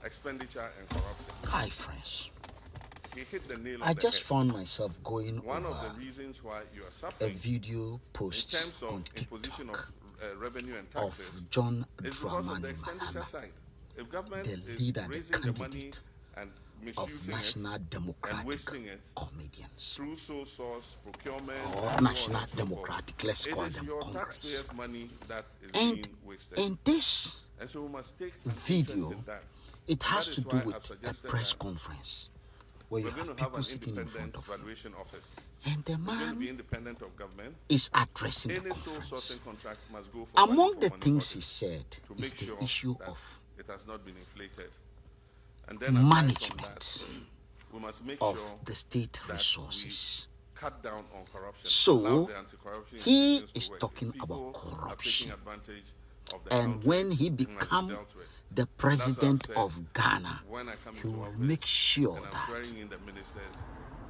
expenditure and corruption. Hi, friends. He hit the nail on I the just head. found myself going One of the over reasons why you are a suffering video in post terms on of imposition TikTok of revenue and taxes of John is because of the Dramani expenditure Mahama, side. If government the is leader, the raising the money candidate and of misusing National it and Democratic wasting it Comedians, through sole source procurement or and National so on and so Democratic, forth, let's it call is them your Congress. taxpayers' money that is And being wasted. in this And so we must take video, interest in that. it has That to is do why I've with a suggested press that conference where you we're going have to have people an sitting in front independent of you, valuation office. and the It's going to be man independent of government. is addressing the Any sole conference. sourcing contract must go for Among value the for money things he audit said to is make the sure issue that of it has not been inflated. And then aside from management that, we must make of sure the state that resources. we cut down on corruption. So, allow the anti-corruption he institutions to is work. talking People about are corruption. taking advantage of the And country, when he it must be become dealt with. the That's why I've president said, of Ghana, when I come he into will office make sure and I'm that swearing in the ministers,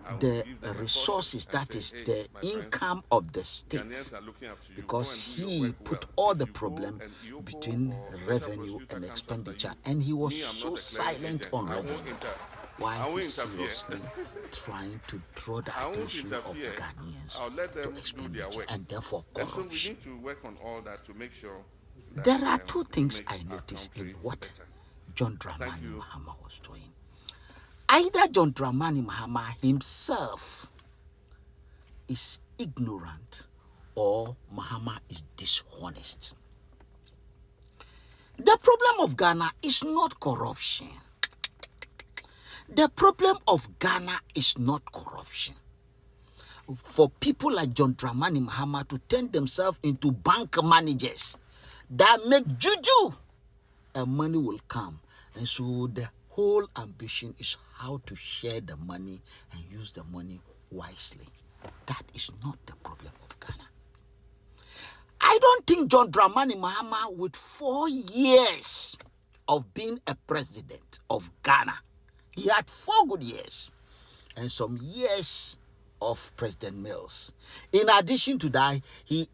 I will the give them a resources, caution and that say, is hey, the my friends, income of the state, Ghanaians are looking up to you. because Go and do your he work put well. all If the you go problem and Iyoko between or special revenue prosecutor and comes after expenditure, you, and he was me, I'm so not a clearing silent agent. on I won't revenue I while won't he's interfere. seriously trying to draw the I won't attention of interfere. Ghanaians I'll let to them do their expenditure work. and therefore And so we corruption. need to work on all that to make sure that There are two we things make I our noticed in country what better. John Thank Dramani you. Mahama was doing. Either John Dramani Mahama himself is ignorant or Mahama is dishonest. The problem of Ghana is not corruption. The problem of Ghana is not corruption. For people like John Dramani Mahama to turn themselves into bank managers that make juju, and money will come. And so the whole ambition is how to share the money and use the money wisely. That is not the problem of Ghana. I don't think John Dramani Mahama, with 4 years of being a president of Ghana, he had 4 good years and some years of President Mills. In addition to that, he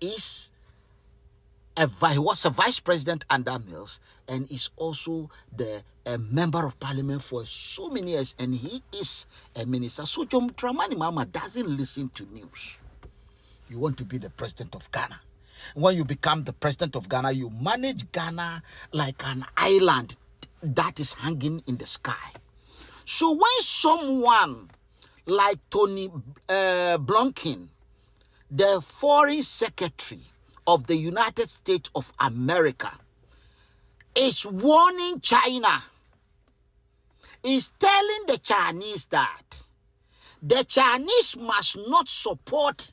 was a vice president under Mills, and is also a member of parliament for so many years, and he is a minister. So John Dramani Mahama doesn't listen to news. You want to be the president of Ghana. When you become the president of Ghana, you manage Ghana like an island that is hanging in the sky. So when someone like Tony Blinken, the foreign secretary of the United States of America, is warning China, is telling the Chinese that the Chinese must not support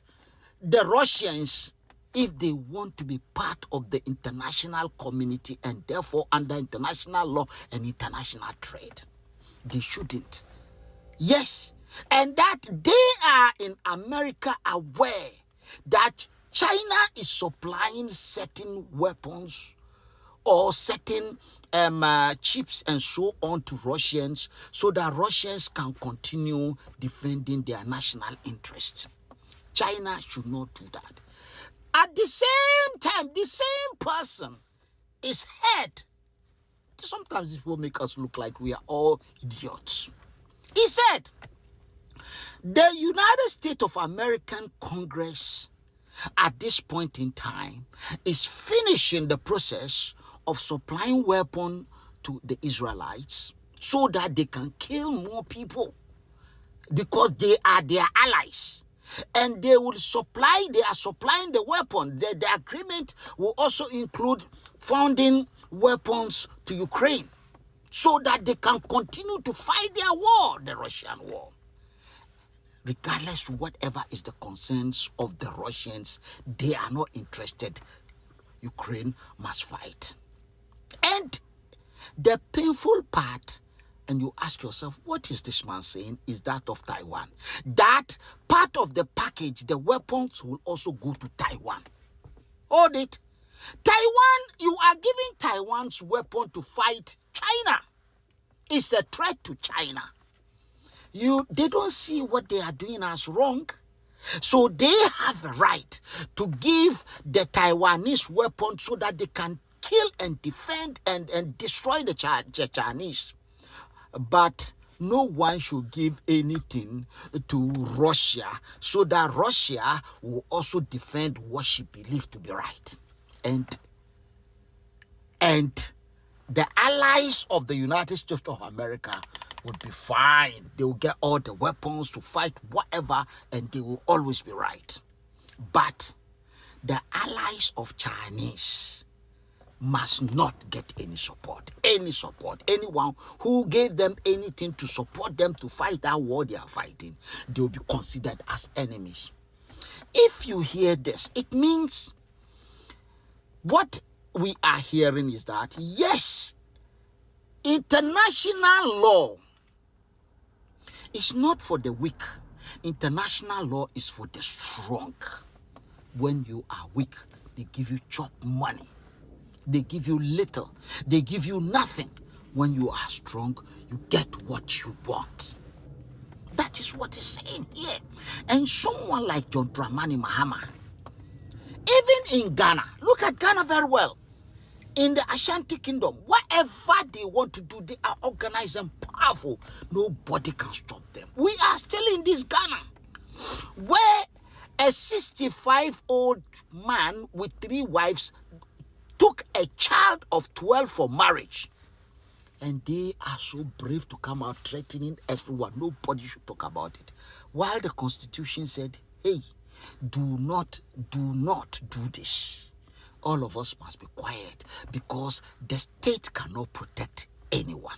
the Russians if they want to be part of the international community and therefore under international law and international trade. They shouldn't. Yes, and that they are in America aware that China is supplying certain weapons or certain chips and so on to Russians, so that Russians can continue defending their national interests. China should not do that. At the same time, the same person is head. Sometimes it will make us look like we are all idiots. He said, the United States of American Congress at this point in time is finishing the process of supplying weapons to the Israelites so that they can kill more people, because they are their allies. And they are supplying the weapon. The agreement will also include funding weapons to Ukraine so that they can continue to fight their war, the Russian war. Regardless of whatever is the concerns of the Russians, they are not interested. Ukraine must fight. And the painful part, and you ask yourself, what is this man saying, is that of Taiwan. That part of the package, the weapons, will also go to Taiwan. Hold it. Taiwan, you are giving Taiwan's weapon to fight China. It's a threat to China. They don't see what they are doing as wrong. So they have a right to give the Taiwanese weapons so that they can kill and defend and destroy the Chinese. but no one should give anything to Russia so that Russia will also defend what she believes to be right. And the allies of the United States of America would be fine. They will get all the weapons to fight whatever, and they will always be right. But the allies of Chinese must not get any support. Anyone who gave them anything to support them to fight that war they are fighting, they will be considered as enemies. If you hear this, it means what we are hearing is that, yes, international law is not for the weak. International law is for the strong. When you are weak, they give you chop money. They give you little. They give you nothing. When you are strong, you get what you want. That is what it's saying here. And someone like John Dramani Mahama, even in Ghana, look at Ghana very well. In the Ashanti Kingdom, whatever they want to do, they are organized and powerful. Nobody can stop them. We are still in this Ghana, where a 65-year-old man with 3 wives took a child of 12 for marriage. And they are so brave to come out threatening everyone. Nobody should talk about it. While the Constitution said, hey, do not do this. All of us must be quiet because the state cannot protect anyone.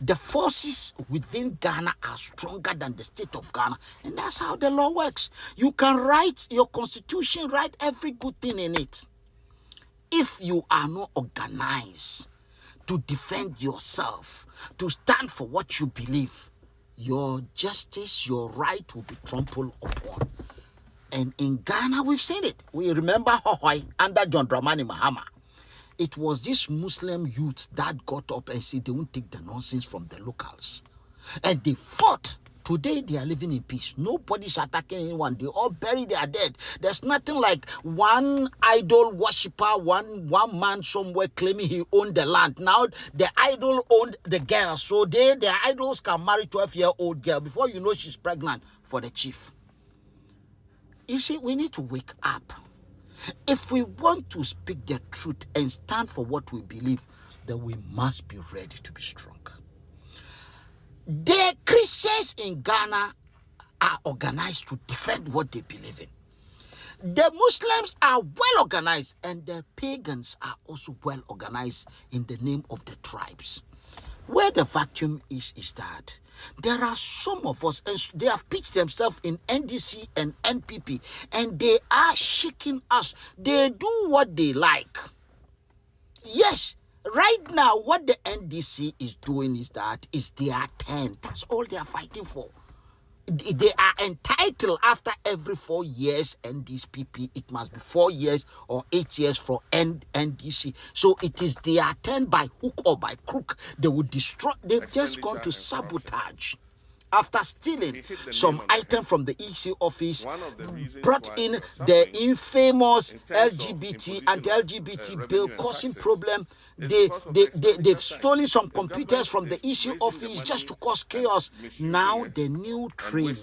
The forces within Ghana are stronger than the state of Ghana. And that's how the law works. You can write your constitution, write every good thing in it. If you are not organized to defend yourself, to stand for what you believe, your justice, your right will be trampled upon. And in Ghana, we've seen it. We remember Hohoi under John Dramani Mahama. It was this Muslim youth that got up and said they won't take the nonsense from the locals. And they fought. Today, they are living in peace. Nobody's attacking anyone. They all bury their dead. There's nothing like one idol worshiper, one man somewhere claiming he owned the land. Now, the idol owned the girl. So their idols can marry 12-year-old girl. Before you know, she's pregnant for the chief. You see, we need to wake up. If we want to speak the truth and stand for what we believe, then we must be ready to be strong. The Christians in Ghana are organized to defend what they believe in. The Muslims are well organized, and the pagans are also well organized in the name of the tribes. Where the vacuum is that there are some of us, and they have pitched themselves in NDC and NPP, and they are shaking us. They do what they like. Yes, right now, what the NDC is doing is their turn. That's all they are fighting for. They are entitled after every 4 years, NDP, it must be 4 years or 8 years for NDC. So it is their turn by hook or by crook. They will destroy. They've just gone to sabotage. After stealing some item from the EC office, brought in the infamous LGBT and LGBT bill, causing problem. They've stolen some computers from the EC office just to cause chaos. Now the new train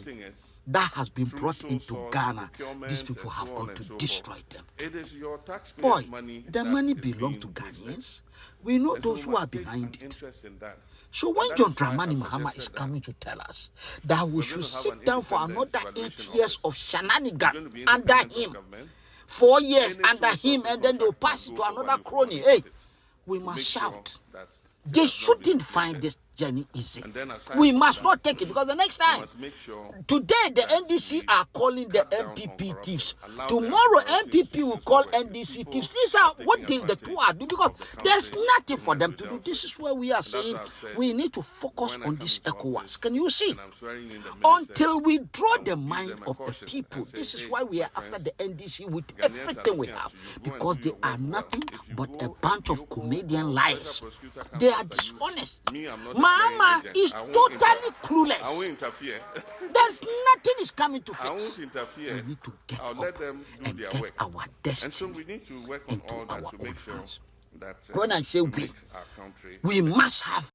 that has been brought into Ghana, these people have gone to destroy them. Boy, the money belongs to Ghanaians. We know those who are behind it. So when John Dramani Mahama is coming to tell us that we should sit down for another 8 years of shenanigan under him, 4 years under him, and then they'll pass it to another crony, hey, we must shout. They shouldn't find this journey easy. We must not take it, because the next time, today the NDC are calling the MPP thieves. Tomorrow MPP will call NDC thieves. These are what the two are doing, because there's nothing for them to do. This is where we are saying we need to focus on this ECOWAS. Can you see? Until we draw the mind of the people, this is why we are after the NDC with everything we have, because they are nothing but a bunch of comedian liars. They are dishonest. Mama is totally clueless. There's nothing is coming to fix. We need to get up and get our destiny into our own hands. When I say we must have